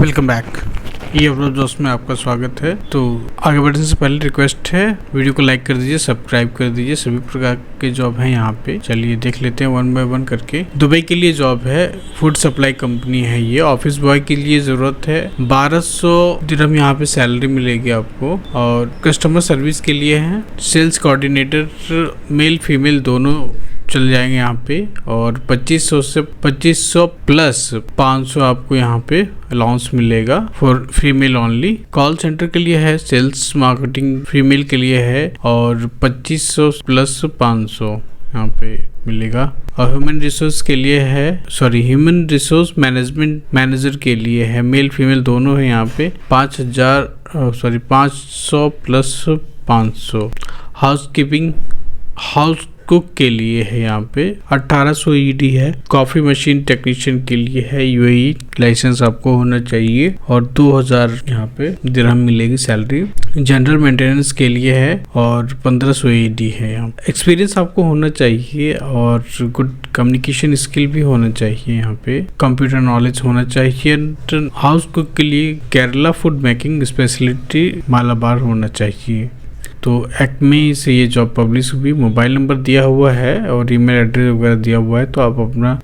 Welcome back. ये upload दोस्त में आपका स्वागत है। तो आगे बढ़ने से पहले रिक्वेस्ट है, वीडियो को लाइक कर दीजिए, सब्सक्राइब कर दीजिए। सभी प्रकार के जॉब हैं यहाँ पे। चलिए देख लेते हैं वन बाय वन करके। दुबई के लिए जॉब है, फूड सप्लाई कंपनी है ये। ऑफिस बॉय के लिए ज़रूरत है। 1200 दिरहम यहाँ पे सैलरी मिलेगी आपको। और कस्टमर सर्विस के लिए है। सेल्स कोऑर्डिनेटर मेल फीमेल दोनों चल जाएंगे यहाँ पे। और 2500 से 2500 प्लस 500 आपको यहाँ पे अलाउंस मिलेगा for female only. Call centre के लिए है, सेल्स मार्केटिंग फीमेल के लिए है और 2500 प्लस 500 यहाँ पे मिलेगा। और ह्यूमन रिसोर्स के लिए है, ह्यूमन रिसोर्स मैनेजमेंट मैनेजर के लिए है, मेल फीमेल दोनों है यहाँ पे। 500 प्लस 500। हाउस कुक के लिए है यहाँ पे 1800 ED है। कॉफी मशीन टेक्नीशियन के लिए है, UAE लाइसेंस आपको होना चाहिए और 2000 यहाँ पे दिरहम मिलेगी सैलरी। जनरल मेंटेनेंस के लिए है और 1500 ED है। यहाँ एक्सपीरियंस आपको होना चाहिए और गुड कम्युनिकेशन स्किल भी होना चाहिए। यहाँ पे कंप्यूटर नॉलेज होना चाहिए। हाउस कुक के लिए Kerala food making speciality Malabar होना चाहिए। तो एक्मे से ये जॉब पब्लिश हुई। मोबाइल नंबर दिया हुआ है और ईमेल एड्रेस वगैरह दिया हुआ है, तो आप अपना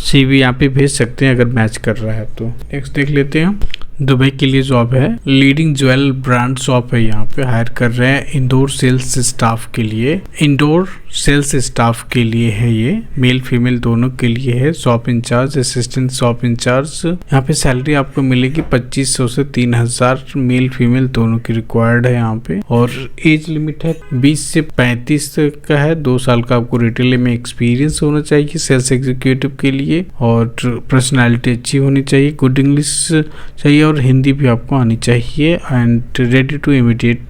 CV यहाँ पे भेज सकते हैं अगर मैच कर रहा है तो। नेक्स्ट देख लेते हैं। दुबई के लिए जॉब है, लीडिंग ज्वेल ब्रांड शॉप है। यहाँ पे हायर कर रहे हैं इंडोर सेल्स स्टाफ के लिए। इंडोर सेल्स स्टाफ के लिए है ये, मेल फीमेल दोनों के लिए है। Shop in charge, assistant shop in charge. यहाँ पे सैलरी आपको मिलेगी 2500 से 3000। मेल फीमेल दोनों की रिक्वायर्ड है यहाँ पे। और एज लिमिट है 20 से 35 का है। 2 साल का आपको रिटेल में एक्सपीरियंस होना चाहिए सेल्स एग्जीक्यूटिव के लिए। और पर्सनैलिटी अच्छी होनी चाहिए, गुड इंग्लिश चाहिए और हिंदी भी आपको आनी चाहिए। And ready to immediate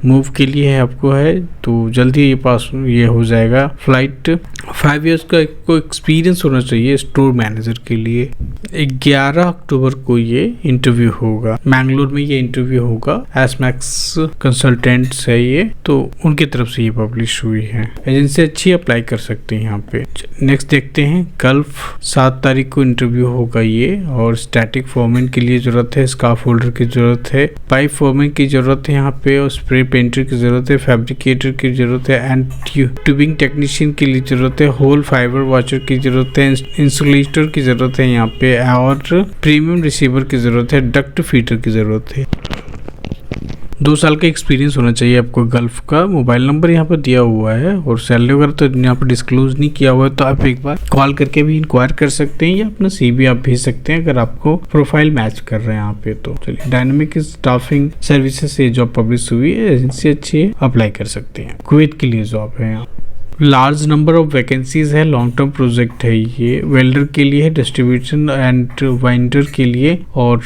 move के लिए है आपको है, तो जल्दी ये हो जाएगा फ्लाइट। 5 इयर्स का को एक्सपीरियंस होना चाहिए स्टोर मैनेजर के लिए। 11 अक्टूबर को ये इंटरव्यू होगा। मैंगलोर में ये इंटरव्यू होगा। एसमैक्स कंसल्टेंट्स है ये, तो उनकी तरफ से ये पब्लिश हुई है। एजेंसी अच्छी अप्लाई कर सकते हैं यहाँ पे। नेक्स्ट देखते हैं। गल्फ 7 तारीख को इंटरव्यू होगा ये। और स्टैटिक फॉर्मैन के लिए जरूरत है, स्काफ होल्डर की जरूरत है, पाइप फॉर्मैन की जरूरत है यहाँ पे, और स्प्रे पेंटर की जरूरत है, फैब्रिकेटर की जरूरत है, एंड ट्यूबिंग टेक्नीशियन की लिए जरूरत है, होल फाइबर वॉचर की जरूरत है, इंसुलेटर की जरूरत है यहाँ पे, और प्रीमियम रिसीवर की जरूरत है, डक्ट फीटर की जरूरत है। 2 साल का एक्सपीरियंस होना चाहिए आपको गल्फ का। मोबाइल नंबर यहाँ पर दिया हुआ है और सैलरी वगैरह तो यहाँ पर डिस्क्लोज नहीं किया हुआ है, तो आप एक बार कॉल करके भी इंक्वायर कर सकते हैं या अपना CV आप भेज सकते हैं अगर आपको प्रोफाइल मैच कर रहे हैं यहाँ पे। तो चलिए, डायनामिक स्टाफिंग सर्विसेज से जॉब पब्लिश हुई है, एजेंसी अच्छी है, अप्लाई कर सकते हैं। कुवैत के लिए जॉब है यहाँ। लार्ज नंबर ऑफ वैकेंसीज है, लॉन्ग टर्म प्रोजेक्ट है ये। वेल्डर के लिए है, डिस्ट्रीब्यूशन एंड वाइंडर के लिए और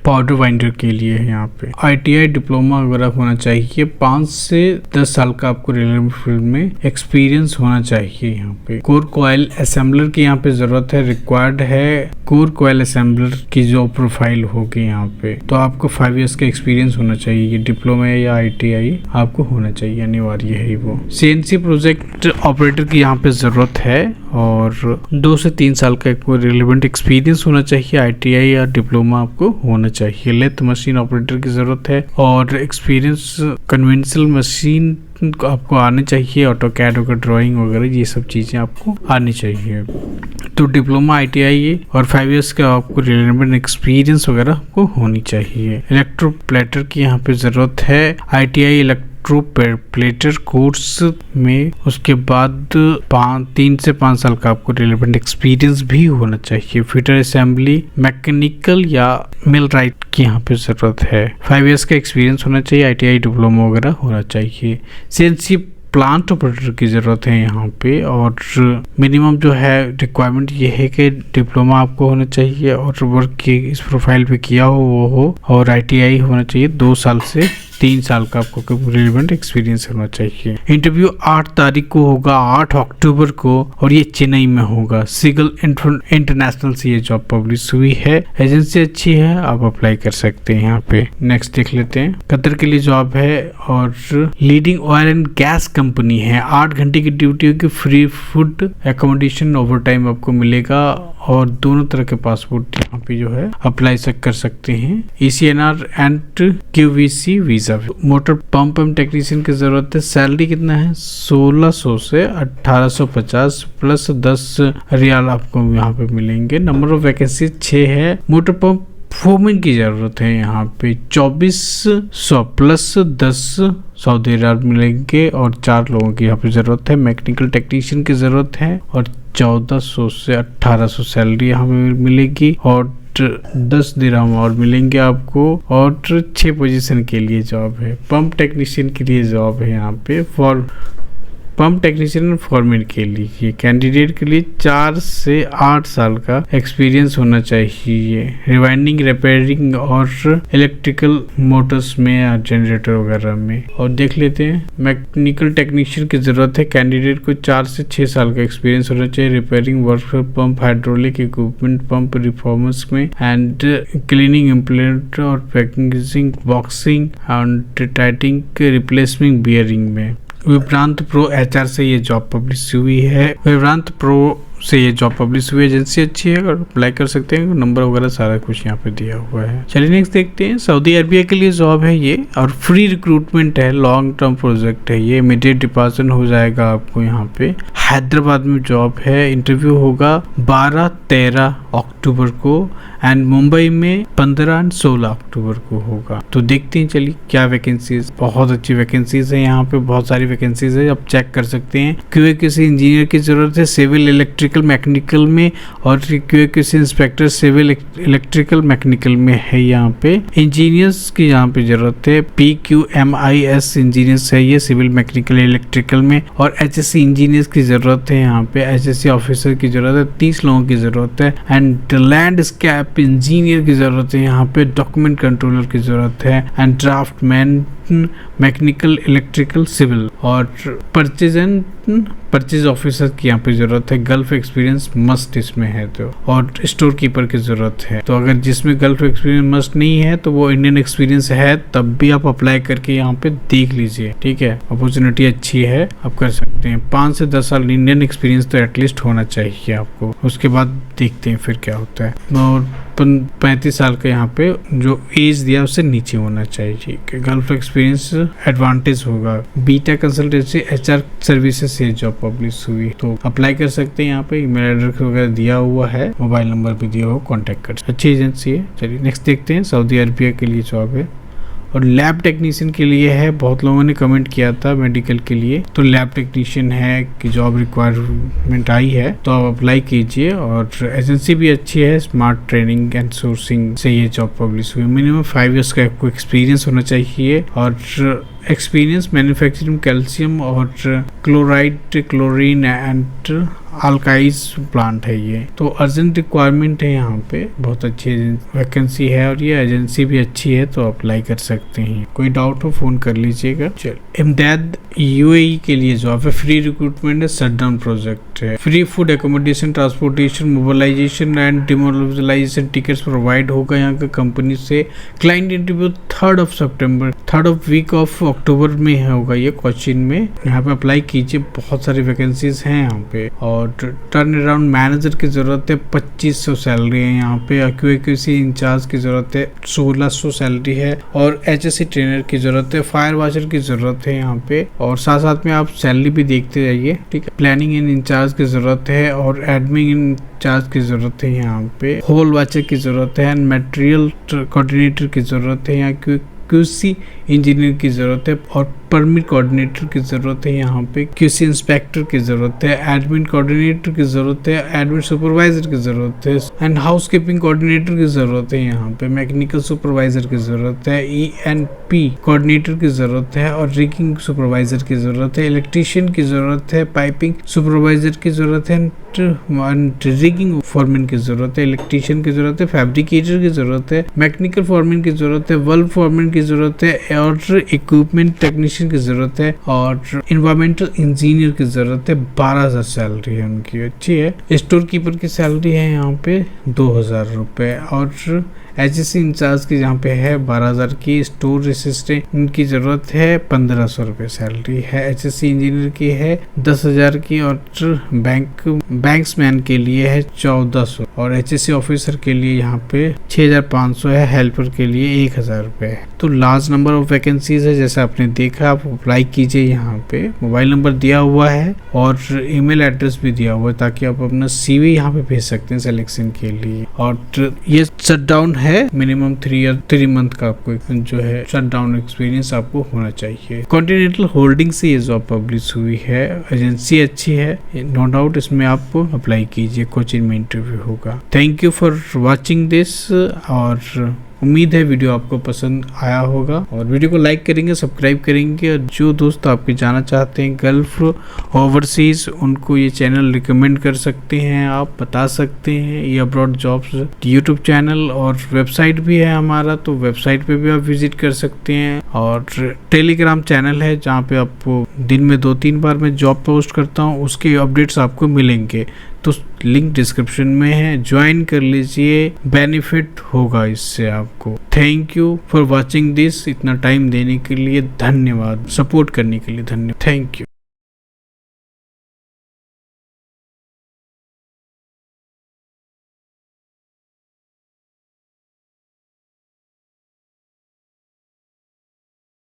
पाउडर वाइंडर के लिए है यहाँ पे। ITI डिप्लोमा वगैरह होना चाहिए। 5 से 10 साल का आपको रेलवे फील्ड में एक्सपीरियंस होना चाहिए यहाँ पे। कोर कॉइल असेंबलर की यहाँ पे जरूरत है, रिक्वायर्ड है। कोर कॉइल असेंबलर की जो प्रोफाइल होगी यहाँ पे, तो आपको 5 इयर्स का एक्सपीरियंस होना चाहिए। ये डिप्लोमा या ITI आपको होना चाहिए, अनिवार्य है वो। CNC प्रोजेक्ट ऑपरेटर की यहाँ पे जरूरत है और 2 से 3 साल का रिलेवेंट एक्सपीरियंस होना चाहिए। ITI या डिप्लोमा आपको होना चाहिए। लेथ मशीन ऑपरेटर की जरूरत है और एक्सपीरियंस कन्वेंशनल मशीन आपको आने चाहिए। ऑटोकैड वगैरह ड्राइंग वगैरह ये सब चीजें आपको आनी चाहिए। तो डिप्लोमा ITI और 5 इयर्स का आपको रिलेवेंट एक्सपीरियंस वगैरह आपको होनी चाहिए। इलेक्ट्रोप्लेटर की यहाँ पे जरूरत है। ITI इलेक्ट्रोप्लेटर कोर्स में, उसके बाद 3 से 5 साल का आपको रिलेवेंट एक्सपीरियंस भी होना चाहिए। फिटर असेंबली, मैकेनिकल या मिल राइट की यहाँ पे जरूरत है। 5 इयर्स का एक्सपीरियंस होना चाहिए। ITI डिप्लोमा वगैरह होना चाहिए। CNC प्लांट ऑपरेटर की जरूरत है यहाँ पे। और मिनिमम जो है रिक्वायरमेंट ये है कि डिप्लोमा आपको होना चाहिए और वर्क की इस प्रोफाइल पे किया हो वो हो, और ITI होना चाहिए 2 साल से 3 साल का आपको रिलेवेंट एक्सपीरियंस होना चाहिए। इंटरव्यू 8 तारीख को होगा, 8 अक्टूबर को, और ये चेन्नई में होगा। सिगल इंटरनेशनल से ये जॉब पब्लिश हुई है। एजेंसी अच्छी है, आप अप्लाई कर सकते हैं यहाँ पे। नेक्स्ट देख लेते हैं। कतर के लिए जॉब है और leading oil and gas company है। 8 घंटे की ड्यूटी होगी, free food, accommodation, over time आपको मिलेगा और दोनों तरह के पासपोर्ट यहाँ पे जो है अप्लाई कर सकते हैं। ECNR and QVC visa. Motor pump and technician की जरूरत है। सैलरी कितना है? 1600 से 1850 प्लस 10 रियाल आपको यहाँ पे मिलेंगे। नंबर ऑफ वैकेंसी 6 है। मोटर पंप फोरमैन की जरूरत है यहाँ पे 2400 प्लस 10 सऊदी अरब मिलेंगे और 4 लोगों की यहाँ पे जरूरत है। मैकेनिकल टेक्नीशियन की जरूरत है और 1400 से 1800 सैलरी हमें मिलेगी और 10 दिरहम और मिलेंगे आपको और 6 पोजीशन के लिए जॉब है। पंप टेक्नीशियन के लिए जॉब है यहाँ पे। फॉर पंप टेक्नीशियन फॉरमैन के लिए कैंडिडेट के लिए 4 से 8 साल का एक्सपीरियंस होना चाहिए। रिवाइंडिंग, रिपेयरिंग और इलेक्ट्रिकल मोटर्स में या जनरेटर वगैरह में। और देख लेते हैं। मैकेनिकल टेक्नीशियन की जरूरत है। कैंडिडेट को 4 से 6 साल का एक्सपीरियंस होना चाहिए। Repairing work, pump, hydraulic equipment, pump reformers में एंड क्लीनिंग, इम्प्लेंट और packaging, boxing and टाइटिंग, replacement bearing में। विभ्रांत प्रो HR से ये जॉब पब्लिश हुई है। विभ्रांत प्रो से ये जॉब पब्लिश हुई। एजेंसी अच्छी है और अप्लाई कर सकते हैं। नंबर वगैरह सारा कुछ यहाँ पे दिया हुआ है। चलिए नेक्स्ट देखते हैं। सऊदी अरबिया के लिए जॉब है ये और फ्री रिक्रूटमेंट है। लॉन्ग टर्म प्रोजेक्ट है ये। इमीडिएट डिपार्चर हो जाएगा आपको यहाँ पे। हैदराबाद में जॉब है। इंटरव्यू होगा 12-13 अक्टूबर को एंड मुंबई में 15 और 16 अक्टूबर को होगा। तो देखते हैं चलिए क्या वैकेंसीज। बहुत अच्छी वैकेंसीज है यहाँ पे, बहुत सारी वैकेंसीज है, आप चेक कर सकते हैं। QA/QC इंजीनियर की जरूरत है सिविल इलेक्ट्रिकल मैकेनिकल में और QA/QC inspector civil electrical mechanical में है। यहाँ पे इंजीनियर्स की यहाँ पे जरूरत है। PQMIS इंजीनियर्स है ये सिविल मैकेनिकल इलेक्ट्रिकल में और HSC इंजीनियर्स की जरूरत है। यहाँ पे HSC ऑफिसर की जरूरत है। 30 लोगों की जरूरत है एंड लैंडस्केप इंजीनियर की जरूरत है। यहाँ पे डॉक्यूमेंट कंट्रोलर की जरूरत है and draftsman, mechanical, electrical, civil और परचेज ऑफिसर की यहाँ पे जरूरत है। गल्फ एक्सपीरियंस मस्ट इसमें है तो, और स्टोर कीपर की जरूरत है। तो अगर जिसमें गल्फ एक्सपीरियंस मस्ट नहीं है तो वो इंडियन एक्सपीरियंस है तब भी आप अप्लाई करके यहाँ पे देख लीजिए। ठीक है, अपॉर्चुनिटी अच्छी है, आप कर सकते हैं। 5 से 10 साल इंडियन एक्सपीरियंस तो एटलीस्ट होना चाहिए आपको। उसके बाद देखते हैं फिर क्या होता है। और 35 साल का यहाँ पे जो एज दिया उससे नीचे होना चाहिए। गल्फ एक्सपीरियंस एडवांटेज होगा। बीटा कंसल्टेंसी HR सर्विसेज से जॉब पब्लिश हुई तो अप्लाई कर सकते हैं। यहाँ पे ईमेल एड्रेस वगैरह दिया हुआ है, मोबाइल नंबर भी दिया हुआ, कॉन्टेक्ट कर। अच्छी एजेंसी है। चलिए नेक्स्ट देखते हैं। सऊदी अरबिया के लिए जॉब है और लैब टेक्नीशियन के लिए है। बहुत लोगों ने कमेंट किया था मेडिकल के लिए, तो लैब टेक्नीशियन है कि जॉब रिक्वायरमेंट आई है तो आप अप्लाई कीजिए। और एजेंसी भी अच्छी है। स्मार्ट ट्रेनिंग एंड सोर्सिंग से ये जॉब पब्लिश हुई। मिनिमम 5 इयर्स का आपको एक्सपीरियंस होना चाहिए और एक्सपीरियंस मैन्युफैक्चरिंग कैल्शियम और क्लोराइड, क्लोरीन एंड अल्काइज प्लांट है ये। तो अर्जेंट रिक्वायरमेंट है यहाँ पे। बहुत अच्छी वैकेंसी है और ये एजेंसी भी अच्छी है तो अप्लाई कर सकते हैं। कोई डाउट हो फोन कर लीजिएगा। चल इमदाद UAE के लिए जॉब है। फ्री रिक्रूटमेंट है। शटडाउन प्रोजेक्ट है। Free food, accommodation, transportation, mobilization and demobilization tickets provide होगा यहाँ का कंपनी से। क्लाइंट इंटरव्यू 3 सितंबर, 3 वीक ऑफ अक्टूबर में होगा ये कोचिन में। यहाँ पे अप्लाई कीजिए। बहुत सारी वैकेंसीज हैं यहाँ पे। और टर्न अराउंड मैनेजर की जरूरत है। 2500 सैलरी है यहाँ पे। QA/QC इंचार्ज की जरूरत है। 1600 सैलरी है और HSC ट्रेनर की जरूरत है। फायर वॉचर की जरूरत है यहाँ पे और साथ साथ में आप सैलरी भी देखते जाइए। ठीक है, प्लानिंग इन इंचार्ज की जरूरत है और एडमिन इंचार्ज की जरूरत है यहाँ पे। होल वॉचर की जरूरत है एंड मटेरियल कोऑर्डिनेटर की जरूरत है। यहाँ QC इंजीनियर की जरूरत है और परमिट कोऑर्डिनेटर की जरूरत है। यहाँ पे QC इंस्पेक्टर की जरूरत है। एडमिन कोऑर्डिनेटर की जरूरत है। एडमिन सुपरवाइजर की जरूरत है एंड हाउसकीपिंग कोऑर्डिनेटर की जरूरत है। यहाँ पे मैकेनिकल सुपरवाइजर की जरूरत है। ENP कोऑर्डिनेटर की जरूरत है और रिगिंग सुपरवाइजर की जरूरत है। इलेक्ट्रीशियन की जरूरत है। पाइपिंग सुपरवाइजर की जरूरत है। रिगिंग फॉरमैन की जरूरत है। इलेक्ट्रीशियन की जरूरत है। फैब्रिकेटर की जरूरत है। मैकेनिकल फॉरमैन की जरूरत है। वल्व फॉरमैन की जरूरत है और इक्विपमेंट टेक्नीशियन की जरूरत है और इन्वायरमेंटल इंजीनियर की जरूरत है। 12,000 सैलरी है उनकी, अच्छी है। स्टोर कीपर की सैलरी है यहाँ पे 2,000 रुपये और HSC इंचार्ज की जहाँ पे है 12,000 की। स्टोर असिस्टेंट की जरूरत है 1,500 रुपये सैलरी है। HSC इंजीनियर की है 10,000 की और बैंक्समैन के लिए है 1,400 और HSC ऑफिसर के लिए यहाँ पे 6,500 है। हेल्पर के लिए 1,000 रुपये है। तो लार्ज नंबर ऑफ वैकेंसीज है, जैसे आपने देखा। आप अप्लाई कीजिए। यहाँ पे मोबाइल नंबर दिया हुआ है और ईमेल एड्रेस भी दिया हुआ है ताकि आप अपना CV यहाँ पे भेज सकते हैं सिलेक्शन के लिए। और ये शट डाउन है, मिनिमम 3 मंथ का आपको जो है शट डाउन एक्सपीरियंस आपको होना चाहिए। कॉन्टिनेंटल होल्डिंग से ये जॉब पब्लिश हुई है। एजेंसी अच्छी है, नो डाउट। इसमें आप अप्लाई कीजिए, कोचिंग में इंटरव्यू होगा। Thank you for watching this और उम्मीद है वीडियो आपको पसंद आया होगा और वीडियो को लाइक करेंगे, सब्सक्राइब करेंगे। और जो दोस्त आपके जाना चाहते हैं गल्फ ओवरसीज, उनको ये चैनल रिकमेंड कर सकते हैं, आप बता सकते हैं। ये अब्रॉड जॉब्स यूट्यूब चैनल और वेबसाइट भी है हमारा, तो वेबसाइट पे भी आप विजिट कर सकते हैं। और टेलीग्राम चैनल है जहाँ पे आपको दिन में 2-3 बार मैं जॉब पोस्ट करता हूँ, उसके अपडेट्स आपको मिलेंगे। तो लिंक डिस्क्रिप्शन में है, ज्वाइन कर लीजिए, बेनिफिट होगा इससे आपको। Thank you for watching this. इतना टाइम देने के लिए धन्यवाद, सपोर्ट करने के लिए धन्यवाद। Thank you.